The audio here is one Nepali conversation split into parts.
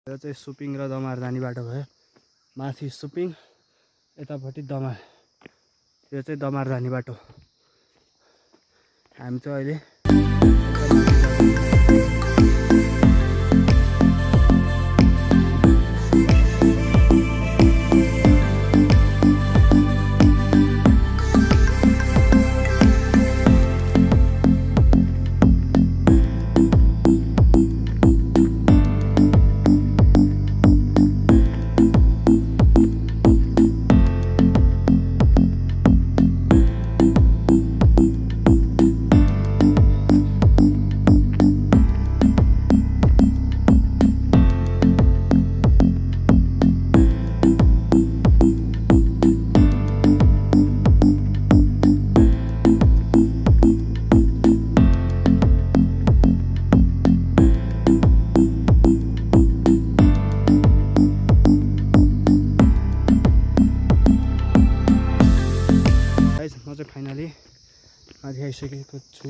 यो चाहिँ सुपिङ र दमार जाने बाटो भयो। माथि सुपिङ, यतापट्टि दमार। यो चाहिँ दमार जाने बाटो। हामी चाहिँ अहिले फाइनली माथि आइसकेको छु।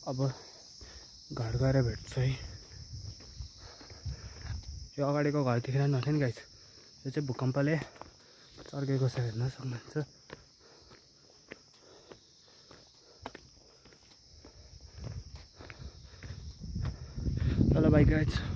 अब घर गएर भेट्छु है। यो अगाडिको घर देखेर नथ्यो नि गाइस, यो चाहिँ भूकम्पले चर्केको छ, हेर्न सक्नुहुन्छ। ल बाइ गाइस।